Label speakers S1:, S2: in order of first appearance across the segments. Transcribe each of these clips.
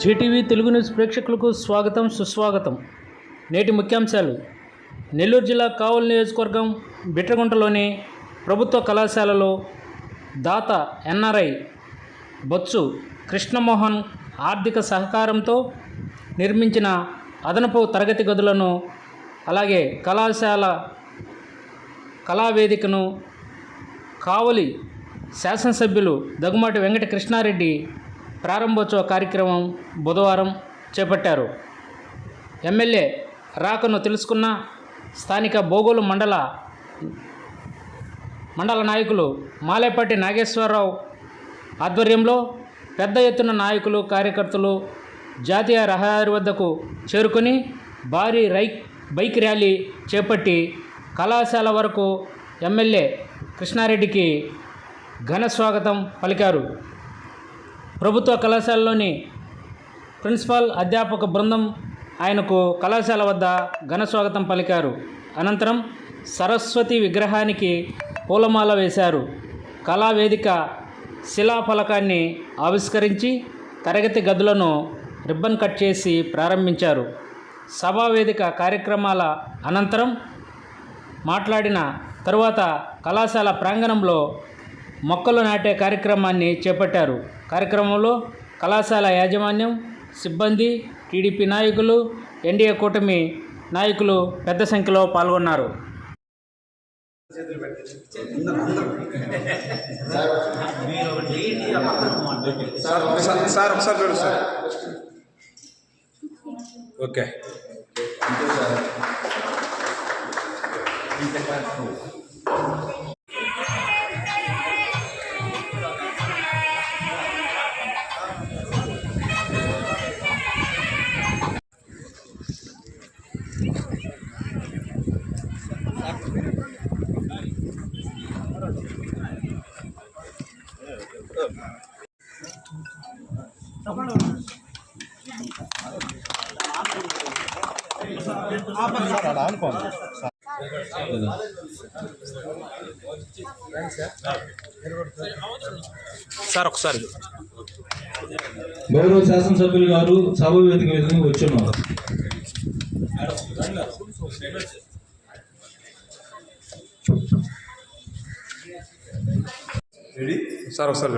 S1: Zee TV Telugu news ప్రేక్షకులకు స్వాగతం సుస్వాగతం. నేటి ముఖ్యాంశాలు. నెల్లూరు జిల్లా కావలి నియోజకవర్గం బిట్రగుంటలోని ప్రభుత్వ కళాశాలలో దాత ఎన్ఆర్ఐ బొత్సు కృష్ణమోహన్ ఆర్థిక సహకారంతో నిర్మించిన అదనపు తరగతి గదులను, అలాగే కళాశాల కళావేదికను కావలి శాసనసభ్యులు దగ్గుమాటి వెంకట కృష్ణారెడ్డి ప్రారంభోత్సవ కార్యక్రమం బుధవారం చేపట్టారు. ఎమ్మెల్యే రాకను తెలుసుకున్న స్థానిక బోగోలు మండల నాయకులు మాలేపాటి నాగేశ్వరరావు ఆధ్వర్యంలో పెద్ద ఎత్తున నాయకులు, కార్యకర్తలు జాతీయ రహదారి వద్దకు చేరుకొని భారీ బైక్ ర్యాలీ చేపట్టి కళాశాల వరకు ఎమ్మెల్యే కృష్ణారెడ్డికి ఘన స్వాగతం పలికారు. ప్రభుత్వ కళాశాలలోని ప్రిన్సిపాల్, అధ్యాపక బృందం ఆయనకు కళాశాల వద్ద ఘన స్వాగతం పలికారు. అనంతరం సరస్వతి విగ్రహానికి పూలమాల వేశారు. కళావేదిక శిలాఫలకాన్ని ఆవిష్కరించి తరగతి గదులను రిబ్బన్ కట్ చేసి ప్రారంభించారు. సభావేదిక కార్యక్రమాల అనంతరం మాట్లాడిన తరువాత కళాశాల ప్రాంగణంలో మొక్కలు నాటే కార్యక్రమాన్ని చేపట్టారు. కార్యక్రమంలో కళాశాల యాజమాన్యం, సిబ్బంది, టీడీపీ నాయకులు, ఎన్డీఏ కూటమి నాయకులు పెద్ద సంఖ్యలో పాల్గొన్నారు.
S2: ఓకే, సార్ ఒకసారి
S3: గౌరవ శాసనసభ్యులు గారు సభ వేదిక మీదకి వచ్చున్నారు.
S2: సార్ ఒకసారి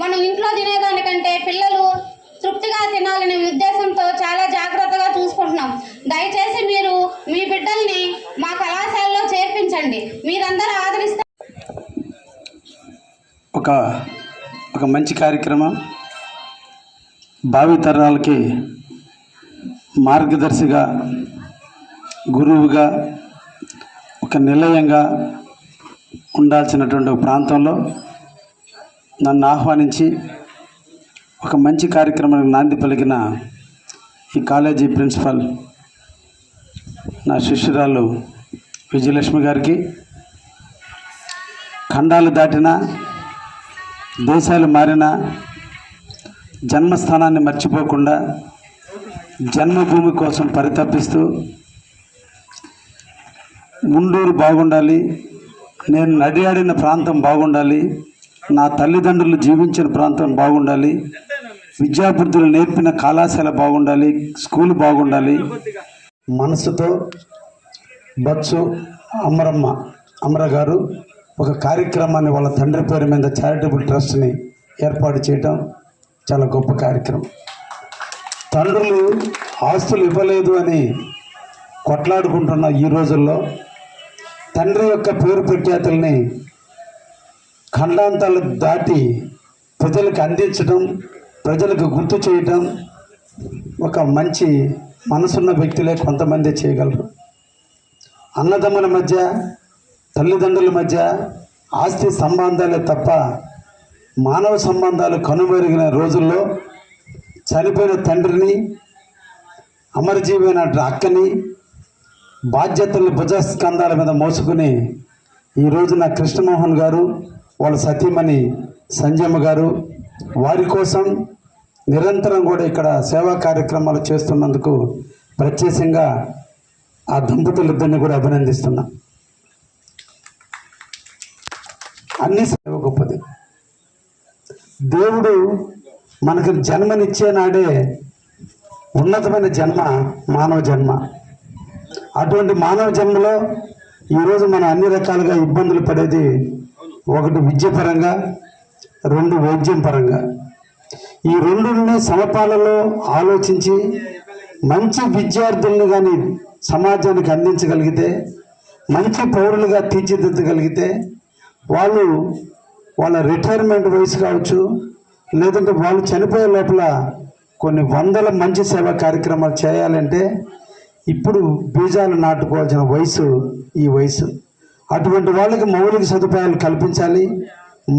S4: మనం ఇంట్లో తినేదానికంటే పిల్లలు తృప్తిగా తినాలనే ఉద్దేశంతో చాలా జాగ్రత్తగా చూసుకుంటున్నాం. దయచేసి మీరు మీ బిడ్డల్ని మా కళాశాలలో చేర్పించండి. మీరందరూ ఆదరిస్తే
S5: ఒక మంచి కార్యక్రమం, భావితరాలకి మార్గదర్శిగా, గురువుగా, ఒక నిలయంగా ఉండాల్సినటువంటి ఒక ప్రాంతంలో నన్ను ఆహ్వానించి ఒక మంచి కార్యక్రమానికి నాంది పలికిన ఈ కాలేజీ ప్రిన్సిపల్ నా శిష్యురాలు విజయలక్ష్మి గారికి, ఖండాలు దాటినా, దేశాలు మారినా జన్మస్థానాన్ని మర్చిపోకుండా జన్మభూమి కోసం పరితపిస్తూ ముండూరు బాగుండాలి, నేను నడియాడిన ప్రాంతం బాగుండాలి, నా తల్లిదండ్రులు జీవించిన ప్రాంతం బాగుండాలి, విద్యాబుద్ధులు నేర్పిన కళాశాల బాగుండాలి, స్కూల్ బాగుండాలి మనసుతో బొత్సు అమర గారు ఒక కార్యక్రమాన్ని వాళ్ళ తండ్రి పేరు మీద చారిటబుల్ ట్రస్ట్ని ఏర్పాటు చేయటం చాలా గొప్ప కార్యక్రమం. తండ్రులు ఆస్తులు ఇవ్వలేదు అని కొట్లాడుకుంటున్న ఈ రోజుల్లో తండ్రి యొక్క పేరు ప్రఖ్యాతుల్ని ఖండాంతాలు దాటి ప్రజలకు అందించడం, ప్రజలకు గుర్తు చేయటం ఒక మంచి మనసున్న వ్యక్తులే కొంతమంది చేయగలరు. అన్నదమ్ముల మధ్య, తల్లిదండ్రుల మధ్య ఆస్తి సంబంధాలే తప్ప మానవ సంబంధాలు కనుమరుగిన రోజుల్లో చనిపోయిన తండ్రిని, అమరజీవైన అక్కని బాధ్యతలను భుజస్కంధాల మీద మోసుకుని ఈరోజు నా కృష్ణమోహన్ గారు, వాళ్ళ సతీమణి సంజయమ్మ గారు వారి కోసం నిరంతరం కూడా ఇక్కడ సేవా కార్యక్రమాలు చేస్తున్నందుకు ప్రత్యేకంగా ఆ దంపతులిద్దరిని కూడా అభినందిస్తున్నా. అన్ని సేవ గొప్పది. దేవుడు మనకు జన్మనిచ్చే నాడే ఉన్నతమైన జన్మ మానవ జన్మ. అటువంటి మానవ జన్మలో ఈరోజు మనం అన్ని రకాలుగా ఇబ్బందులు పడేది, ఒకటి విద్యపరంగా, రెండు వైద్యం పరంగా. ఈ రెండుని సమపాలలో ఆలోచించి మంచి విద్యార్థులను కానీ సమాజానికి అందించగలిగితే, మంచి పౌరులుగా తీర్చిదిద్దగలిగితే వాళ్ళు వాళ్ళ రిటైర్మెంట్ వయసు కావచ్చు, లేదంటే వాళ్ళు చనిపోయే లోపల కొన్ని వందల మంచి సేవా కార్యక్రమాలు చేయాలంటే ఇప్పుడు బీజాలు నాటుకోవాల్సిన వయసు ఈ వయసు. అటువంటి వాళ్ళకి మౌలిక సదుపాయాలు కల్పించాలి,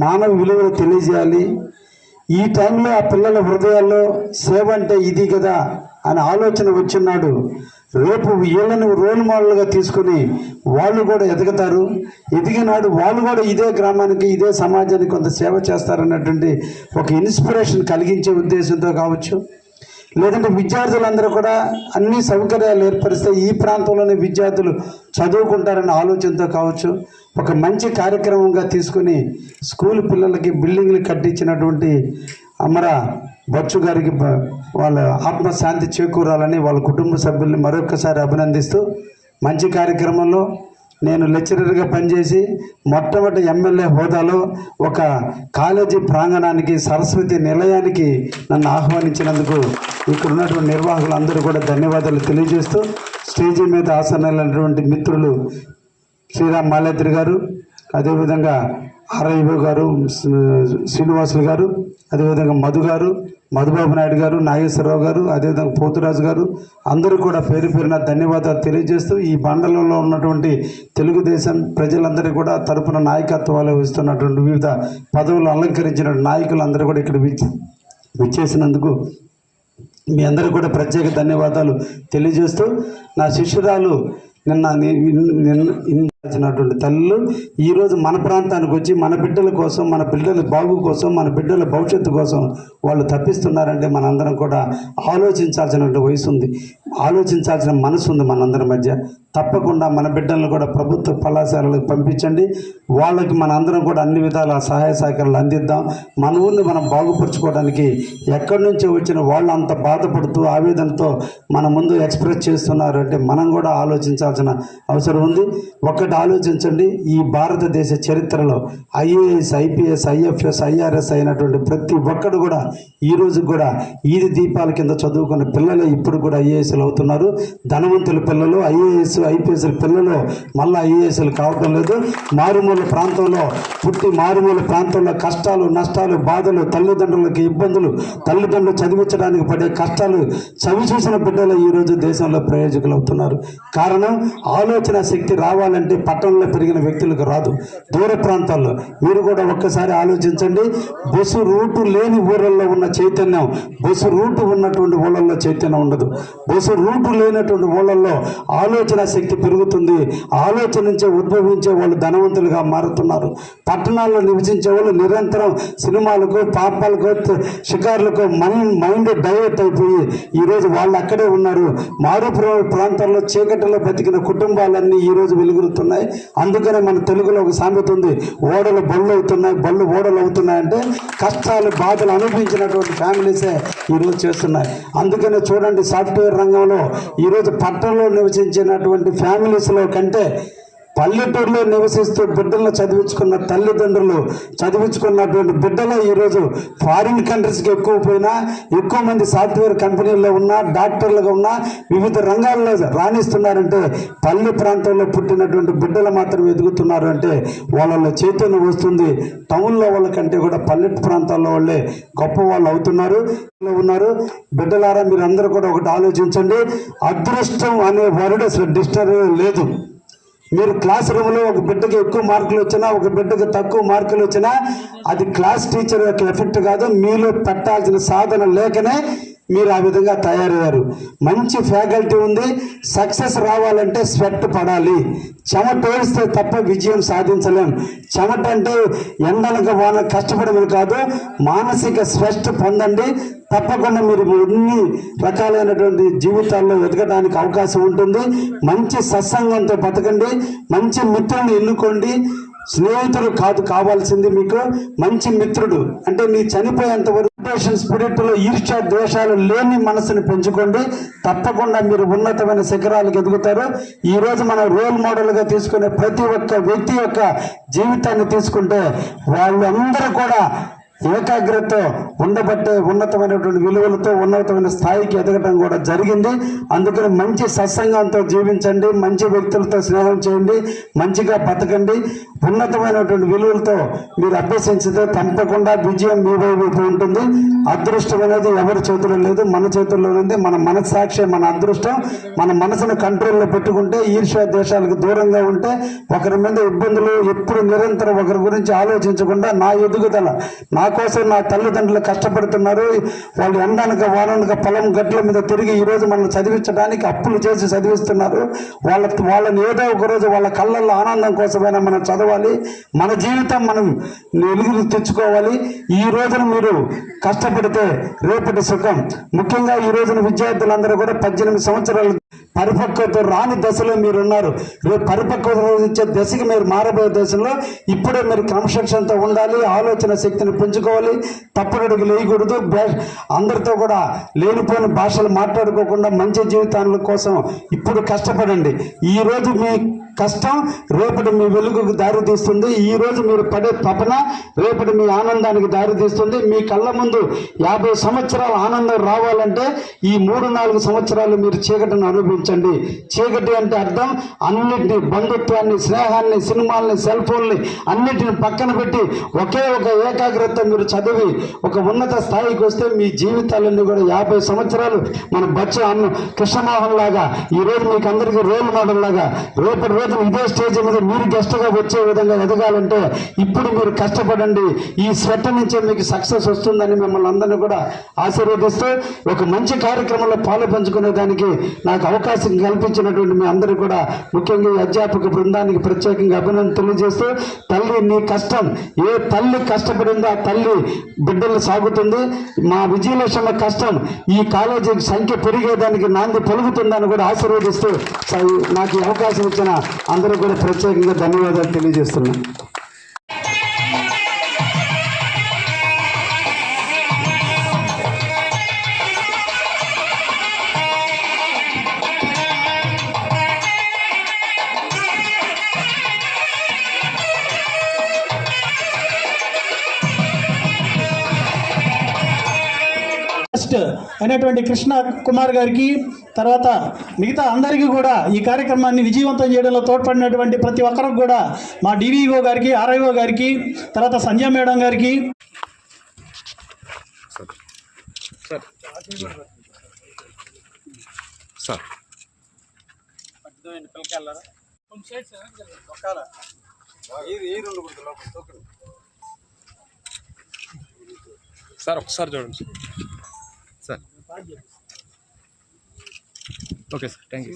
S5: మానవ విలువలు తెలియజేయాలి. ఈ టైంలో ఆ పిల్లల హృదయాల్లో సేవ అంటే ఇది కదా అనే ఆలోచన వచ్చినాడు. రేపు వీళ్ళని రోల్ మోడల్గా తీసుకుని వాళ్ళు కూడా ఎదుగుతారు. ఎదిగినాడు వాళ్ళు కూడా ఇదే గ్రామానికి, ఇదే సమాజానికి కొంత సేవ చేస్తారన్నటువంటి ఒక ఇన్స్పిరేషన్ కలిగించే ఉద్దేశంతో కావచ్చు, లేదంటే విద్యార్థులందరూ కూడా అన్ని సౌకర్యాలు ఏర్పరిస్తే ఈ ప్రాంతంలోనే విద్యార్థులు చదువుకుంటారన్న ఆలోచనతో కావచ్చు, ఒక మంచి కార్యక్రమంగా తీసుకుని స్కూల్ పిల్లలకి బిల్డింగ్లు కట్టించినటువంటి అమర బచ్చు గారికి వాళ్ళ ఆత్మశాంతి చేకూరాలని వాళ్ళ కుటుంబ సభ్యుల్ని మరొకసారి అభినందిస్తూ, మంచి కార్యక్రమంలో నేను లెక్చరర్గా పనిచేసి మొట్టమొదటి ఎమ్మెల్యే హోదాలో ఒక కాలేజీ ప్రాంగణానికి, సరస్వతి నిలయానికి నన్ను ఆహ్వానించినందుకు ఇక్కడ ఉన్నటువంటి నిర్వాహకులు అందరూ కూడా ధన్యవాదాలు తెలియజేస్తూ, స్టేజీ మీద ఆసనాలైనటువంటి మిత్రులు శ్రీరామ్ మాలేద్రి గారు, అదేవిధంగా ఆర్ఐఓ గారు శ్రీనివాసులు గారు, అదేవిధంగా మధు గారు, మధుబాబు నాయుడు గారు, నాగేశ్వరరావు గారు, అదేవిధంగా పోతురాజు గారు, అందరూ కూడా పేరు పేరున ధన్యవాదాలు తెలియజేస్తూ, ఈ మండలంలో ఉన్నటువంటి తెలుగుదేశం ప్రజలందరూ కూడా తరపున నాయకత్వాలు వస్తున్నటువంటి వివిధ పదవులు అలంకరించిన నాయకులందరూ కూడా ఇక్కడ విచ్చేసినందుకు మీ అందరూ కూడా ప్రత్యేక ధన్యవాదాలు తెలియజేస్తూ, నా శిష్యురాలు నిన్నటువంటి తల్లులు ఈరోజు మన ప్రాంతానికి వచ్చి మన బిడ్డల కోసం, మన బిడ్డల బాగు కోసం, మన బిడ్డల భవిష్యత్తు కోసం వాళ్ళు తప్పిస్తున్నారంటే మనందరం కూడా ఆలోచించాల్సిన వయసు ఉంది, ఆలోచించాల్సిన మనసు ఉంది మనందరి మధ్య. తప్పకుండా మన బిడ్డలను కూడా ప్రభుత్వ కళాశాలలకు పంపించండి. వాళ్ళకి మనందరం కూడా అన్ని విధాల సహాయ సహకారాలు అందిద్దాం. మన ఊరిని మనం బాగుపరుచుకోవడానికి ఎక్కడి నుంచో వచ్చిన వాళ్ళు అంత బాధపడుతూ ఆవేదనతో మన ముందు ఎక్స్ప్రెస్ చేస్తున్నారు అంటే మనం కూడా ఆలోచించాల్సిన అవసరం ఉంది. ఒక్కటి ఆలోచించండి, ఈ భారతదేశ చరిత్రలో ఐఏఎస్, ఐపీఎస్, ఐఎఫ్ఎస్, ఐఆర్ఎస్ అయినటువంటి ప్రతి ఒక్కడు కూడా ఈరోజు కూడా ఈది దీపాల కింద చదువుకున్న పిల్లలే ఇప్పుడు కూడా ఐఏఎస్లు అవుతున్నారు. ధనవంతుల పిల్లలు ఐఏఎస్, ఐపీఎస్ పిల్లలు మళ్ళీ ఐఏఎస్లు కావటం లేదు. మారుమూల ప్రాంతంలో పుట్టి మారుమూల ప్రాంతంలో కష్టాలు, నష్టాలు, బాధలు, తల్లిదండ్రులకి ఇబ్బందులు, తల్లిదండ్రులు చదివించడానికి పడే కష్టాలు చవి చూసిన బిడ్డలు ఈరోజు దేశంలో ప్రయోజకులు అవుతున్నారు. కారణం ఆలోచన శక్తి రావాలంటే పట్టణంలో పెరిగిన వ్యక్తులకు రాదు, దూర ప్రాంతాల్లో. మీరు కూడా ఒక్కసారి ఆలోచించండి. బస్సు రూటు లేని ఊళ్ళల్లో ఉన్న చైతన్యం బస్సు రూటు ఉన్నటువంటి ఊళ్ళల్లో చైతన్యం ఉండదు. బస్సు రూటు లేనటువంటి ఊళ్ళల్లో ఆలోచన శక్తి పెరుగుతుంది. ఆలోచన నుంచే ఉద్భవించే వాళ్ళు ధనవంతులుగా మారుతున్నారు. పట్టణాల్లో నివసించే వాళ్ళు నిరంతరం సినిమాలకు, పాపాలకు, షికార్లకు మైండ్ డైవర్ట్ అయిపోయి ఈరోజు వాళ్ళు అక్కడే ఉన్నారు. మారు ప్రాంతాల్లో చీకటిలో బతికిన కుటుంబాలన్నీ ఈరోజు వెలుగురుతున్నాయి. అందుకనే మన తెలుగులో ఒక సామెత ఉంది, ఓడలు బళ్ళు అవుతున్నాయి, బళ్ళు ఓడలు అవుతున్నాయంటే కష్టాలు, బాధలు అనుభవించినటువంటి ఫ్యామిలీసే ఈరోజు చేస్తున్నాయి. అందుకనే చూడండి, సాఫ్ట్వేర్ రంగంలో ఈరోజు పట్టణంలో నివసించినటువంటి ఫ్యామిలీస్లో కంటే పల్లెటూరులో నివసిస్తూ బిడ్డలను చదివించుకున్న తల్లిదండ్రులు చదివించుకున్నటువంటి బిడ్డలు ఈరోజు ఫారిన్ కంట్రీస్కి ఎక్కువ పోయినా, ఎక్కువ మంది సాఫ్ట్వేర్ కంపెనీల్లో ఉన్నా, డాక్టర్లుగా ఉన్నా, వివిధ రంగాల్లో రాణిస్తున్నారంటే పల్లె ప్రాంతంలో పుట్టినటువంటి బిడ్డలు మాత్రం ఎదుగుతున్నారు అంటే వాళ్ళ చైతన్యం వస్తుంది. టౌన్లో వాళ్ళకంటే కూడా పల్లె ప్రాంతాల్లో వాళ్ళే గొప్ప వాళ్ళు అవుతున్నారు ఉన్నారు. బిడ్డలారా, మీరు అందరూ కూడా ఒకటి ఆలోచించండి. అదృష్టం అనే వర్డ్ అసలు డిక్షనరీలో లేదు. మీరు క్లాస్ రూమ్లో ఒక బిడ్డకి ఎక్కువ మార్కులు వచ్చినా, ఒక బిడ్డకి తక్కువ మార్కులు వచ్చినా అది క్లాస్ టీచర్ యొక్క ఎఫెక్ట్ కాదు, మీలో పెట్టాల్సిన సాధన లేకనే మీరు ఆ విధంగా తయారయ్యారు. మంచి ఫ్యాకల్టీ ఉంది. సక్సెస్ రావాలంటే స్వెట్ పడాలి. చెమట వేస్తే తప్ప విజయం సాధించలేం. చెమట అంటే ఎండనక వాళ్ళ కష్టపడమని కాదు, మానసిక స్వెట్ పొందండి. తప్పకుండా మీరు ఎన్ని రకాలైనటువంటి జీవితాల్లో ఎదగడానికి అవకాశం ఉంటుంది. మంచి సత్సంగంతో బతకండి. మంచి మిత్రులను ఎన్నుకోండి. స్నేహితుడు కాదు కావాల్సింది, మీకు మంచి మిత్రుడు. అంటే నీ చనిపోయేంత వరకు స్పిరిట్లో ఈర్ష్య ద్వేషాలు లేని మనసుని పెంచుకోండి. తప్పకుండా మీరు ఉన్నతమైన శిఖరాలకు ఎదుగుతారు. ఈ రోజు మనం రోల్ మోడల్గా తీసుకునే ప్రతి ఒక్క వ్యక్తి యొక్క జీవితాన్ని తీసుకుంటే వాళ్ళందరూ కూడా ఏకాగ్రతతో ఉండబట్టే ఉన్నతమైనటువంటి విలువలతో ఉన్నతమైన స్థాయికి ఎదగడం కూడా జరిగింది. అందుకని మంచి సత్సంగంతో జీవించండి, మంచి వ్యక్తులతో స్నేహం చేయండి, మంచిగా బతకండి. ఉన్నతమైనటువంటి విలువలతో మీరు అభ్యసించితే తప్పకుండా విజయం మీ వైపు ఉంటుంది. అదృష్టం అనేది ఎవరి చేతుల్లో లేదు, మన చేతుల్లో ఉంది. మన మనస్సాక్షి మన అదృష్టం. మన మనసును కంట్రోల్లో పెట్టుకుంటే, ఈర్ష్య దేశాలకు దూరంగా ఉంటే, ఒకరి మీద ఇబ్బందులు ఎప్పుడు నిరంతరం ఒకరి గురించి ఆలోచించకుండా నా ఎదుగుదల, నా కోసం నా తల్లిదండ్రులు కష్టపడుతున్నారు, వాళ్ళు ఎండనక వాననక పొలం గట్ల మీద తిరిగి ఈరోజు మనల్ని చదివించడానికి అప్పులు చేసి చదివిస్తున్నారు. వాళ్ళని ఏదో ఒక రోజు వాళ్ళ కళ్ళల్లో ఆనందం కోసమైనా మనం చదవాలి. మన జీవితం మనం వెలుగులు తెచ్చుకోవాలి. ఈ రోజున మీరు కష్టపడితే రేపటి సుఖం. ముఖ్యంగా ఈ రోజున విద్యార్థులందరూ కూడా 18 సంవత్సరాలు పరిపక్వత రాని దశలో మీరు ఉన్నారు. రేపు పరిపక్వత ఇచ్చే దశకి మీరు మారబోయే దశలో ఇప్పుడే మీరు క్రమశిక్షణతో ఉండాలి. ఆలోచన శక్తిని పెంచుకోవాలి. తప్పుడడుగు లేయకూడదు. అందరితో కూడా లేనిపోయిన భాషలు మాట్లాడుకోకుండా మంచి జీవితాల కోసం ఇప్పుడు కష్టపడండి. ఈరోజు మీ కష్టం రేపటి మీ వెలుగుకు దారితీస్తుంది. ఈరోజు మీరు పడే తపన రేపటి మీ ఆనందానికి దారితీస్తుంది. మీ కళ్ళ ముందు 50 సంవత్సరాల ఆనందం రావాలంటే ఈ 3-4 సంవత్సరాలు మీరు చీకటిని అనుభవించండి. చీకటి అంటే అర్థం అన్నిటిని, బంధుత్వాన్ని, స్నేహాన్ని, సినిమాల్ని, సెల్ ఫోన్ని అన్నిటిని పక్కన పెట్టి ఒకే ఒక ఏకాగ్రత మీరు చదివి ఒక ఉన్నత స్థాయికి వస్తే మీ జీవితాలన్నీ కూడా 50 సంవత్సరాలు మన బచ్చ కృష్ణమోహన్ లాగా ఈరోజు మీకు అందరికీ రోల్ మోడల్ లాగా రేపటి రోజు ఇదే స్టేజ్ మీద మీరు గెస్ట్గా వచ్చే విధంగా ఎదగాలంటే ఇప్పుడు మీరు కష్టపడండి. ఈ స్వెట్ నుంచే మీకు సక్సెస్ వస్తుందని మిమ్మల్ని అందరినీ కూడా ఆశీర్వదిస్తూ ఒక మంచి కార్యక్రమంలో పాలు పంచుకునే దానికి నాకు అవకాశం కల్పించినటువంటి మీ అందరూ కూడా ముఖ్యంగా ఈ అధ్యాపక బృందానికి ప్రత్యేకంగా అభినందన తెలియజేస్తూ, తల్లి నీ కష్టం, ఏ తల్లి కష్టపడిందో ఆ తల్లి బిడ్డలు సాగుతుంది. మా విజయలక్ష్మి కష్టం ఈ కాలేజీ సంఖ్య పెరిగేదానికి నాంది పలుకుతుందని కూడా ఆశీర్వదిస్తూ నాకు ఈ అవకాశం ఇచ్చిన అందరూ కూడా ప్రత్యేకంగా ధన్యవాదాలు తెలియజేస్తున్నాను.
S6: అయినటువంటి కృష్ణ కుమార్ గారికి, తర్వాత మిగతా అందరికీ కూడా ఈ కార్యక్రమాన్ని విజయవంతం చేయడంలో తోడ్పడినటువంటి ప్రతి ఒక్కరికి కూడా మా డివిఓ గారికి, ఆర్ఐఓ గారికి, తర్వాత సంజయ్ మేడం గారికి,
S2: సార్ ఒకసారి చూడండి sir. Okay sir, thank you.